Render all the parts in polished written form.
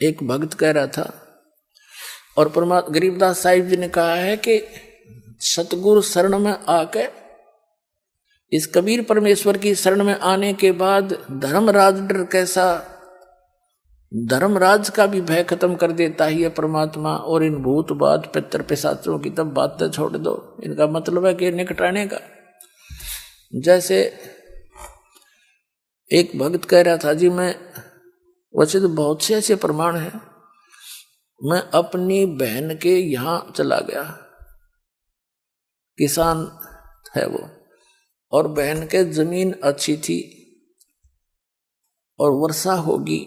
एक भक्त कह रहा था, और परमात्मा गरीबदास साहिब जी ने कहा है कि सतगुरु शरण में आके, इस कबीर परमेश्वर की शरण में आने के बाद धर्मराज डर कैसा, धर्मराज का भी भय खत्म कर देता ही है परमात्मा। और इन भूत बात पितर पिशाचों की तब बातें छोड़ दो, इनका मतलब है कि निकटाने का। जैसे एक भक्त कह रहा था जी, मैं वैसे तो बहुत से ऐसे प्रमाण हैं, मैं अपनी बहन के यहां चला गया, किसान है वो, और बहन के जमीन अच्छी थी और वर्षा होगी,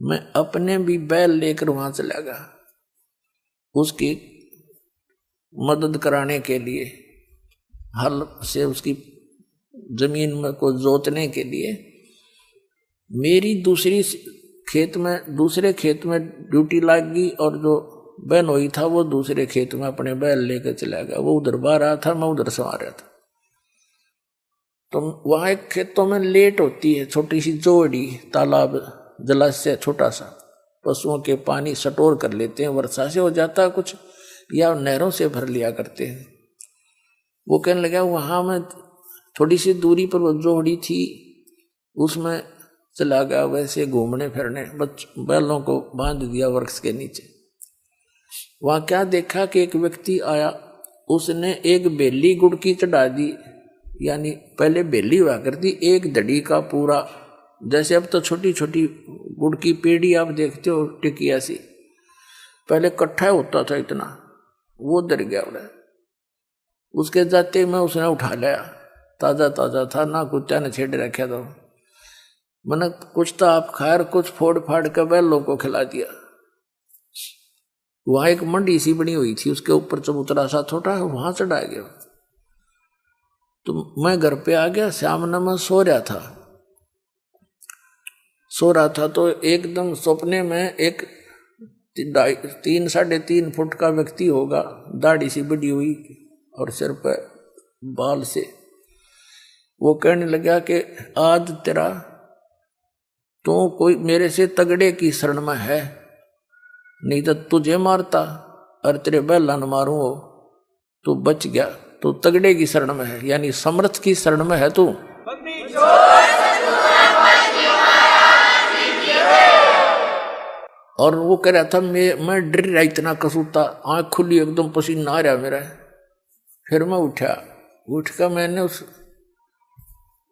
मैं अपने भी बैल लेकर वहां चला गया उसकी मदद कराने के लिए, हल से उसकी जमीन में को जोतने के लिए। मेरी दूसरे खेत में ड्यूटी लग गई, और जो बहनोई था वो दूसरे खेत में अपने बैल लेकर चला गया। वो उधर बाहर रहा था, मैं उधर सवा रहा था। तो वहां एक खेतों में लेट होती है, छोटी सी जोड़ी, तालाब जलाशय छोटा सा, पशुओं के पानी स्टोर कर लेते हैं, वर्षा से हो जाता है कुछ, या नहरों से भर लिया करते हैं। वो कहने लगा वहां में थोड़ी सी दूरी पर वो जोड़ी थी, उसमें चला गया वैसे घूमने फिरने, बैलों को बांध दिया वृक्ष के नीचे। वहां क्या देखा कि एक व्यक्ति आया, उसने एक बेली गुड़ की चढ़ा दी, यानी पहले बेली हुआ करती एक दड़ी का पूरा, जैसे अब तो छोटी छोटी गुड़ की पेड़ी आप देखते हो टिकिया सी, पहले इकट्ठा होता था इतना, वो डर गया उड़ा। उसके जाते में उसने उठा लिया, ताजा ताजा था ना, कुत्ता ने छेड़ रखा था। मैंने कुछ तो आप खैर कुछ फोड़ फाड़ कर बैलों को खिला दिया। वहां एक मंडी सी बनी हुई थी, उसके ऊपर चबूतरा सा छोटा, वहां चढ़ा गया। तो मैं घर पे आ गया, सामने मैं सो रहा था तो एकदम सपने में एक 3-3.5 फुट का व्यक्ति होगा, दाढ़ी सी बड़ी हुई और सिर पर बाल से, वो कहने लगा कि आज तेरा तो कोई मेरे से तगड़े की शरण में है, नहीं तो तुझे मारता और तेरे बैला न मारूं, तू बच गया, तू तगड़े की शरण में है, यानी समर्थ की शरण में है तू। और वो कह रहा था मैं डर रहा, इतना कसूता, आंख खुली एकदम, पसीना आ रहा मेरा। फिर मैं उठ कर मैंने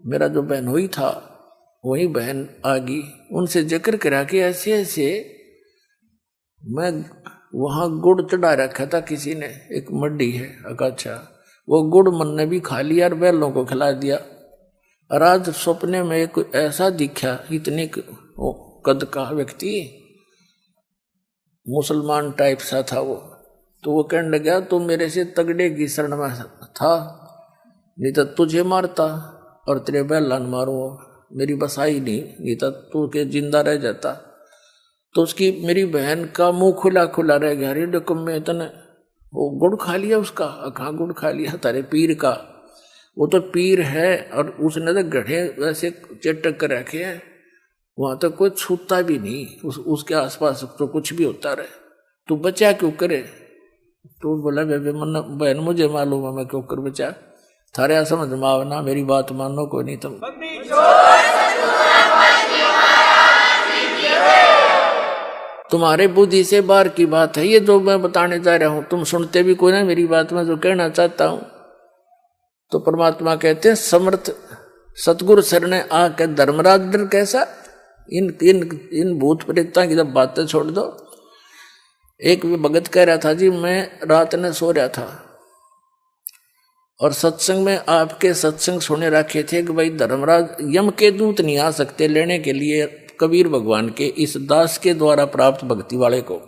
मेरा जो बहन हुई था, वही बहन आ गई, उनसे जिक्र करा कि ऐसे ऐसे मैं वहां गुड़ चढ़ा रखा था किसी ने, एक मड्डी है अच्छा, वो गुड़ मन ने भी खा लिया और बैलों को खिला दिया। और आज सपने में एक ऐसा दिखा, इतने कद का व्यक्ति, मुसलमान टाइप सा था वो। तो वो कहने लगा तो मेरे से तगड़े की शरण में था, नहीं तो तुझे मारता और तेरे बैलान मारूं, मेरी बसाई नहीं तो तू के जिंदा रह जाता। तो उसकी मेरी बहन का मुंह खुला खुला रह गया, अरे डकम में इतने वो गुड़ खा लिया उसका, कहाँ गुड़ खा लिया तारे पीर का, वो तो पीर है, और उसने तो गढ़े वैसे चटक कर रखे हैं, वहां तो कोई छूता भी नहीं, उसके आसपास तो कुछ भी होता रहे, तू बचा क्यों करे? तो बोला बहन मुझे मालूम है मैं क्यों कर बचा, थारे यहाँ समझ में आवना, मेरी बात मानो कोई नहीं तुम। तुम्हारे बुद्धि से बाहर की बात है ये जो मैं बताने जा रहा हूं, तुम सुनते भी कोई ना मेरी बात में जो कहना चाहता हूं। तो परमात्मा कहते हैं समर्थ सतगुरु शरण आके धर्मराज डर कैसा, इन भूत प्रेतों की जब बातें छोड़ दो। एक भगत कह रहा था जी, मैं रात ने सो रहा था और सत्संग में आपके सत्संग सुने रखे थे कि भाई धर्मराज यम के दूत नहीं आ सकते लेने के लिए कबीर भगवान के इस दास के द्वारा प्राप्त भक्ति वाले को,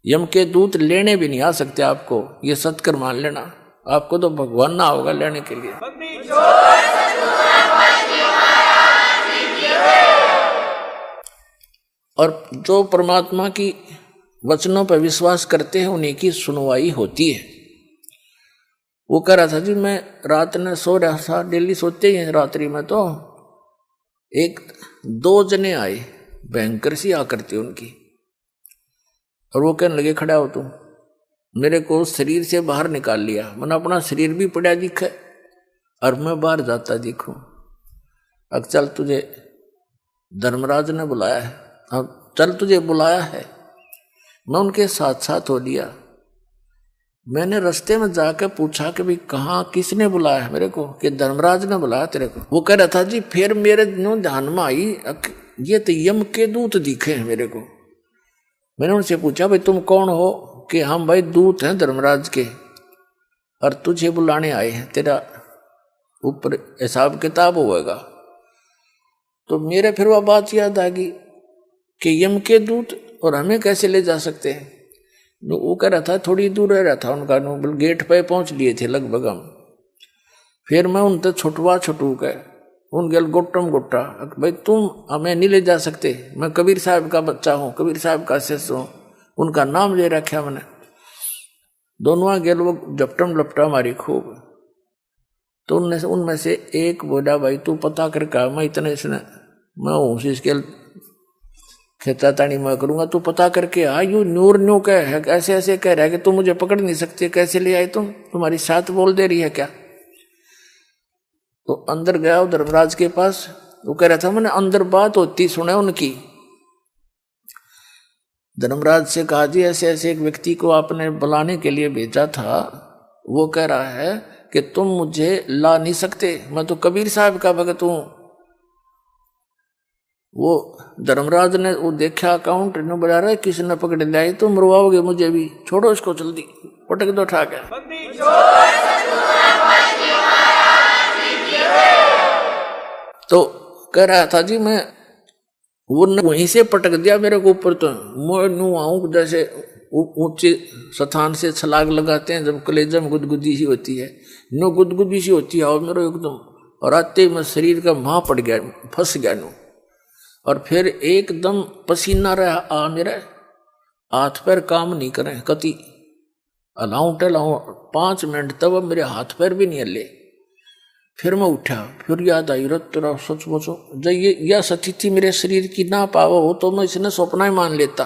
यम के दूत लेने भी नहीं आ सकते आपको, ये सत्कर मान लेना, आपको तो भगवान ना होगा लेने के लिए। और जो परमात्मा की वचनों पर विश्वास करते हैं उन्हीं की सुनवाई होती है। वो कह रहा था जी, मैं रात में सो रहा था, डेली सोते ही हैं रात्रि में, तो एक 2 जने आए, भयंकर सी आकृति उनकी, और वो कहने लगे खड़ा हो तुम। मेरे को शरीर से बाहर निकाल लिया, मैंने अपना शरीर भी पड़ा दिखे और मैं बाहर जाता दिखूं। अब चल तुझे धर्मराज ने बुलाया है, अब चल तुझे बुलाया है। मैं उनके साथ साथ हो लिया। मैंने रास्ते में जाकर पूछा कि भाई कहाँ किसने बुलाया है मेरे को, कि धर्मराज ने बुलाया तेरे को। वो कह रहा था जी फिर मेरे ध्यान में आई ये तो यम के दूत दिखे हैं मेरे को। मैंने उनसे पूछा भाई तुम कौन हो, कि हम भाई दूत हैं धर्मराज के और तुझे बुलाने आए हैं, तेरा ऊपर हिसाब किताब होगा। तो मेरे फिर वह बात याद आ गई कि यम के दूत और हमें कैसे ले जा सकते हैं। वो कह रहा था थोड़ी दूर रह रहा था उनका, गेट पे पहुंच लिए थे लगभग हम। फिर मैं उनसे छुटवा के उन गल गोटम गोटा, भाई तुम हमें नहीं ले जा सकते, मैं कबीर साहब का बच्चा हूँ, कबीर साहब का शिष्य हूँ, उनका नाम ले रखा मैंने। दोनों गेल वो झपटम लपटा मारी खूब। तो उनमें से एक बोला भाई तू पता कर कहा, मैं इतने मैं हूँ इसके खेता तानी मैं करूंगा, तू पता करके आ। यू न्यूर न्यू कह है, ऐसे ऐसे कह रहा है कि तुम मुझे पकड़ नहीं सकते, कैसे ले आए तुम, तुम्हारी साथ बोल दे रही है क्या। तो अंदर गया धर्मराज के पास, वो कह रहा था मैंने अंदर बात होती सुने उनकी। धर्मराज से कहा जी ऐसे ऐसे एक व्यक्ति को आपने बुलाने के लिए भेजा था, वो कह रहा है कि तुम मुझे ला नहीं सकते, मैं तो कबीर साहब का भगत हूं। वो धर्मराज ने वो देखा अकाउंट ने बजा रहा है किसी ने पकड़ लिया, तुम मरवाओगे मुझे भी, छोड़ो इसको जल्दी, पटक दो उठा के। तो कह रहा था जी मैं वो वहीं से पटक दिया मेरे को ऊपर। तो मैं नू आऊं जैसे ऊंचे स्थान से छलांग लगाते हैं जब कलेजा में गुदगुदी सी होती है, नो गुदगुदी सी होती है और मेरे एकदम, और आते ही मैं शरीर का मां पड़ गया, फंस गया नू। और फिर एकदम पसीना रहा मेरे हाथ पैर काम नहीं करें, कति अलाऊं टलाऊं 5 मिनट तब मेरे हाथ पैर भी नहीं हले। फिर मैं उठा, फिर याद आई रत तेरा सच बचो जब ये यह स्थिति मेरे शरीर की ना पावा हो तो मैं इसने सपना ही मान लेता।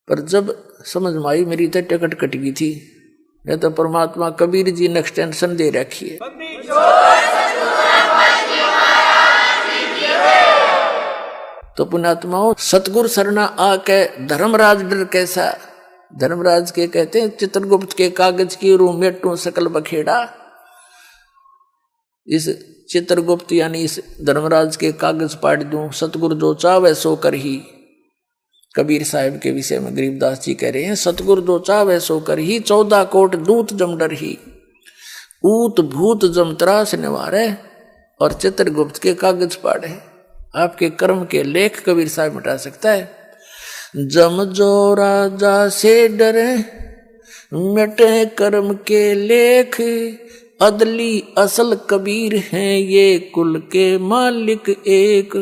पर जब समझ में आई मेरी तो टिकट कट गई थी, नहीं तो परमात्मा कबीर जी ने एक्सटेंशन दे रखी है। तो पुण्यात्माओं सतगुरु सरना आके धर्मराज डर कैसा। धर्मराज के कहते हैं चित्रगुप्त के कागज की रू मेटू सकल बखेड़ा। इस चित्रगुप्त यानी इस धर्मराज के कागज पाट दूं, सतगुरु जो चावे सो कर ही। कबीर साहब के विषय में गरीबदास जी कह रहे हैं सतगुरु जो चावे सो कर ही, 14 कोट दूत जम डर ही, ऊत भूत जम त्रास निवारे, और चित्रगुप्त के कागज पाड़े। आपके कर्म के लेख कबीर साहब मिटा सकता है। जम जो राजा से डरे मिटे कर्म के लेख, अदली असल कबीर हैं ये कुल के मालिक एक।